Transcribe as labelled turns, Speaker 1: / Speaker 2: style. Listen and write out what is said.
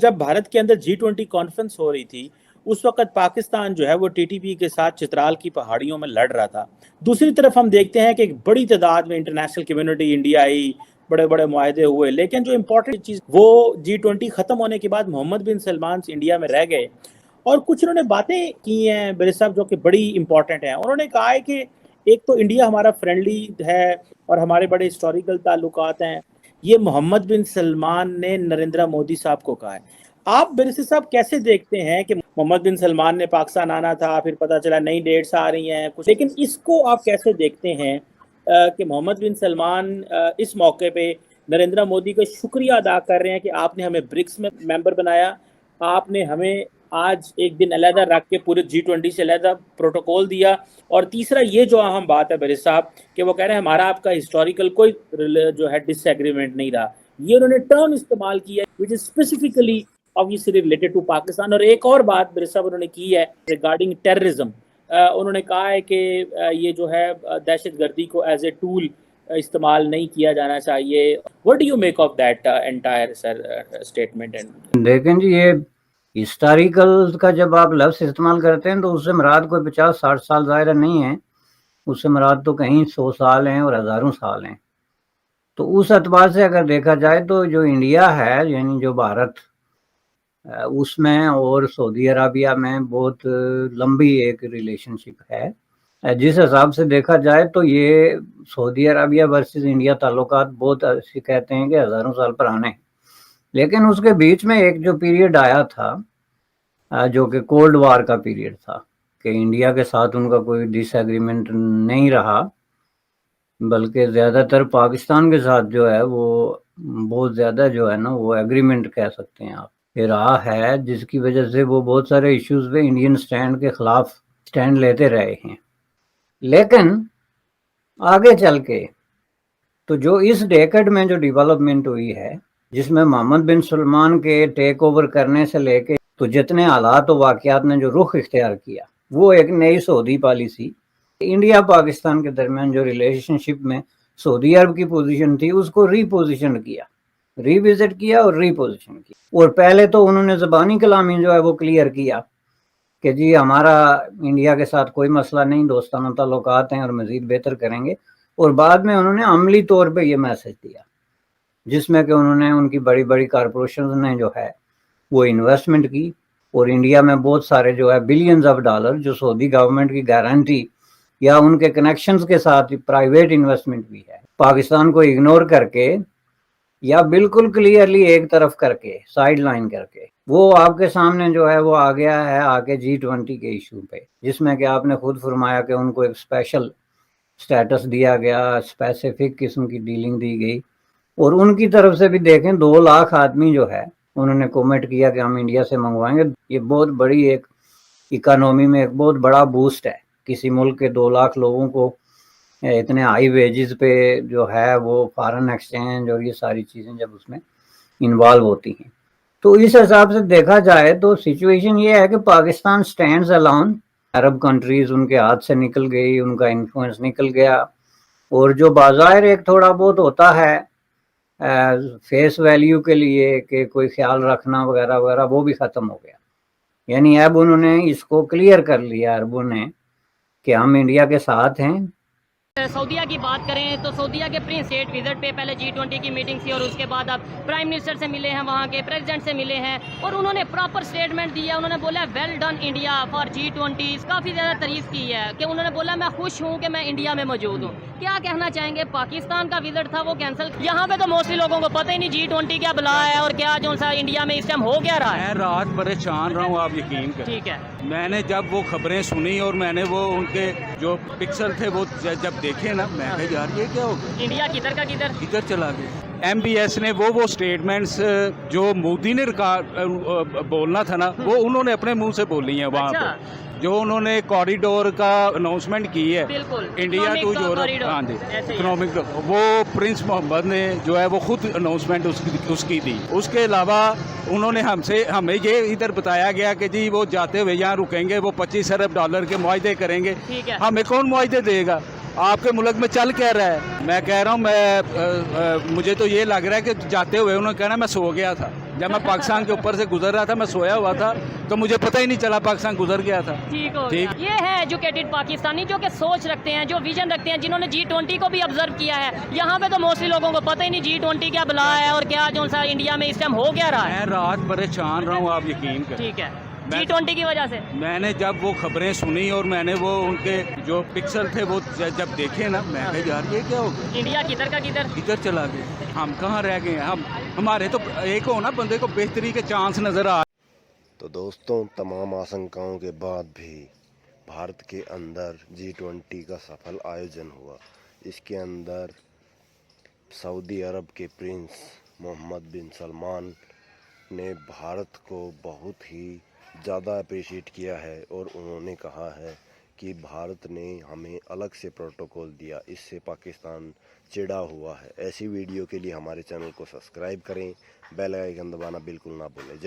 Speaker 1: जब भारत के अंदर G20 कॉन्फ्रेंस हो रही थी, उस वक़्त पाकिस्तान जो है वो टीटीपी के साथ चित्राल की पहाड़ियों में लड़ रहा था। दूसरी तरफ हम देखते हैं कि एक बड़ी तादाद में इंटरनेशनल कम्युनिटी इंडिया आई, बड़े-बड़े मुआहदे हुए, लेकिन जो इम्पोर्टेंट चीज़ वो G20 खत्म होने के बाद मोहम्मद बिन सलमान इंडिया में रह गए और कुछ उन्होंने बातें की हैं मेरे साहब जो कि बड़ी इम्पोर्टेंट हैं। उन्होंने कहा है कि एक तो इंडिया हमारा फ्रेंडली है और हमारे बड़े हिस्टोरिकल ताल्लुकात हैं। ये मोहम्मद बिन सलमान ने नरेंद्र मोदी साहब को कहा है। आप बिरसी साहब कैसे देखते हैं कि मोहम्मद बिन सलमान ने पाकिस्तान आना था, फिर पता चला नई डेट्स आ रही हैं कुछ, लेकिन इसको आप कैसे देखते हैं कि मोहम्मद बिन सलमान इस मौके पे नरेंद्र मोदी का शुक्रिया अदा कर रहे हैं कि आपने हमें ब्रिक्स में मेंबर बनाया, आपने हमें आज एक दिन अलहदा रख के पूरे G20 से अलहदा प्रोटोकॉल दिया, और तीसरा ये जो अहम बात है बिरसी साहब कि वो कह रहे हैं हमारा आपका हिस्टोरिकल कोई जो है डिसएग्रीमेंट नहीं रहा। ये उन्होंने टर्म इस्तेमाल किया which is specifically obviously related to Pakistan. और एक और बात बिरसी साहब उन्होंने की है रिगार्डिंग टेररिज्म। उन्होंने कहा है कि ये जो है दहशतगर्दी को एज ए टूल इस्तेमाल नहीं किया जाना चाहिए। What do you make of that entire sir statement? And
Speaker 2: देखें जी, ये हिस्टोरिकल का जब आप लफ्ज़ इस्तेमाल करते हैं तो उससे मुराद कोई 50-60 साल ज़ाहिर नहीं है, उससे मुराद तो कहीं 100 साल हैं और हज़ारों साल हैं। तो उस एतबार से अगर देखा जाए तो जो इंडिया है यानी जो भारत उसमें और सऊदी अरबिया में बहुत लंबी एक रिलेशनशिप है। जिस हिसाब से देखा जाए तो ये सऊदी अरबिया वर्सेस इंडिया ताल्लुकात बहुत ऐसे कहते हैं कि हज़ारों साल पुराने हैं, लेकिन उसके बीच में एक जो पीरियड आया था जो कि कोल्ड वार का पीरियड था कि इंडिया के साथ उनका कोई डिसएग्रीमेंट नहीं रहा, बल्कि ज़्यादातर पाकिस्तान के साथ जो है वो बहुत ज़्यादा जो है ना वो एग्रीमेंट कह सकते हैं आप रहा है, जिसकी वजह से वो बहुत सारे इश्यूज पे इंडियन स्टैंड के खिलाफ स्टैंड लेते रहे हैं। लेकिन आगे चल के तो जो इस डेकेड में जो डेवलपमेंट हुई है, जिसमें मोहम्मद बिन सलमान के टेक ओवर करने से लेके तो जितने हालात और वाक़यात ने जो रुख इख्तियार किया, वो एक नई सऊदी पॉलिसी इंडिया पाकिस्तान के दरमियान जो रिलेशनशिप में सऊदी अरब की पोजीशन थी उसको रीपोजिशन किया, रिविजिट किया और रीपोजिशन किया। और पहले तो उन्होंने ज़बानी कलामी जो है वो क्लियर किया कि जी हमारा इंडिया के साथ कोई मसला नहीं, दोस्ताना ताल्लुकात हैं और मज़ीद बेहतर करेंगे। और बाद में उन्होंने अमली तौर पे ये मैसेज दिया जिसमें कि उन्होंने उनकी बड़ी बड़ी कॉरपोरेशन ने जो है वो इन्वेस्टमेंट की और इंडिया में बहुत सारे जो है बिलियंस ऑफ डॉलर जो सऊदी गवर्नमेंट की गारंटी या उनके कनेक्शंस के साथ प्राइवेट इन्वेस्टमेंट भी है, पाकिस्तान को इग्नोर करके या बिल्कुल क्लियरली एक तरफ करके साइड लाइन करके वो आपके सामने जो है वो आ गया है आके G20 के इशू पे, जिसमें कि आपने खुद फरमाया कि उनको एक स्पेशल स्टेटस दिया गया, स्पेसिफिक किस्म की डीलिंग दी गई। और उनकी तरफ से भी देखें 2 लाख आदमी जो है उन्होंने कमेंट किया कि हम इंडिया से मंगवाएंगे। ये बहुत बड़ी एक इकोनॉमी में एक बहुत बड़ा बूस्ट है, किसी मुल्क के 2 लाख लोगों को इतने हाई वेजेस पे जो है वो फॉरेन एक्सचेंज और ये सारी चीज़ें जब उसमें इन्वॉल्व होती हैं, तो इस हिसाब से देखा जाए तो सिचुएशन ये है कि पाकिस्तान स्टैंड्स अलोन, अरब कंट्रीज़ उनके हाथ से निकल गई, उनका इन्फ्लुएंस निकल गया, और जो बाज़ाहिर एक थोड़ा बहुत होता है फेस वैल्यू के लिए कि कोई ख्याल रखना वगैरह वगैरह वो भी ख़त्म हो गया। यानी अब उन्होंने इसको क्लियर कर लिया अरबों ने कि हम इंडिया के साथ हैं।
Speaker 3: सऊदीया की बात करें तो सऊदीया के प्री स्टेट विजिट पे पहले G20 की मीटिंग थी और उसके बाद अब प्राइम मिनिस्टर से मिले हैं, वहाँ के प्रेसिडेंट से मिले हैं और उन्होंने प्रॉपर स्टेटमेंट दिया। उन्होंने बोला well done India for G20, काफ़ी ज़्यादा तारीफ की है कि उन्होंने बोला मैं खुश हूँ कि मैं इंडिया में मौजूद हूँ। क्या कहना चाहेंगे? पाकिस्तान का विजिट था वो कैंसिल, यहाँ पे तो मोस्टली लोगों को पता ही नहीं G20 क्या बुला है और क्या जो सा इंडिया में इस टाइम हो क्या रहा है।
Speaker 4: मैं रात परेशान रहा हूँ, आप यकीन करें।
Speaker 3: ठीक है,
Speaker 4: मैंने जब वो खबरें सुनी और मैंने वो उनके जो पिक्चर थे वो जब देखे ना, मैं कहा यार ये क्या हो गया,
Speaker 3: इंडिया किधर का किधर
Speaker 4: इधर चला गया। MBS ने वो स्टेटमेंट्स जो मोदी ने बोलना था ना वो उन्होंने अपने मुंह से बोली हैं वहाँ पे। जो उन्होंने कॉरिडोर का अनाउंसमेंट की है इंडिया टू यूरोप, हाँ जी इकोनॉमिक, वो प्रिंस मोहम्मद ने जो है वो खुद अनाउंसमेंट उसकी दी। उसके अलावा उन्होंने हमें ये इधर बताया गया कि जी वो जाते हुए यहाँ रुकेंगे, वो 25 अरब डॉलर के मुआहदे करेंगे। हमें कौन मुआहदे देगा? आपके मुल्क में चल क्या रहा है? मैं कह रहा हूँ मुझे तो ये लग रहा है कि जाते हुए उन्होंने कहना मैं सो गया था। जब मैं पाकिस्तान के ऊपर से गुजर रहा था, मैं सोया हुआ था, तो मुझे पता ही नहीं चला पाकिस्तान गुजर गया था।
Speaker 3: ठीक हो गया। ये है एजुकेटेड पाकिस्तानी जो कि सोच रखते हैं, जो विजन रखते हैं, जिन्होंने G20 को भी ऑब्जर्व किया है। यहाँ पे तो मोस्टली लोगों को पता ही नहीं G20 क्या बला है और क्या जो सा इंडिया में इस टाइम हो क्या रहा है।
Speaker 4: मैं रात परेशान रहा हूँ, आप यकीन करें।
Speaker 3: ठीक है, G20 की वजह से
Speaker 4: मैंने जब वो खबरें सुनी और मैंने वो उनके जो पिक्सल थे वो जब देखे ना, मैं कहा यार ये क्या हो गया,
Speaker 3: इंडिया किधर का किधर।
Speaker 4: इधर चला गया, हम कहाँ रह गए हैं। हमारे तो एक हो ना बंदे को बेहतरी के चांस नजर आ।
Speaker 5: तो दोस्तों, तमाम आशंकाओं के बाद भी भारत के अंदर G20 का सफल आयोजन हुआ। इसके अंदर सऊदी अरब के प्रिंस मोहम्मद बिन सलमान ने भारत को बहुत ही ज़्यादा अप्रिशिएट किया है और उन्होंने कहा है कि भारत ने हमें अलग से प्रोटोकॉल दिया, इससे पाकिस्तान चिढ़ा हुआ है। ऐसी वीडियो के लिए हमारे चैनल को सब्सक्राइब करें, बेल आइकन दबाना बिल्कुल ना भूलें। जय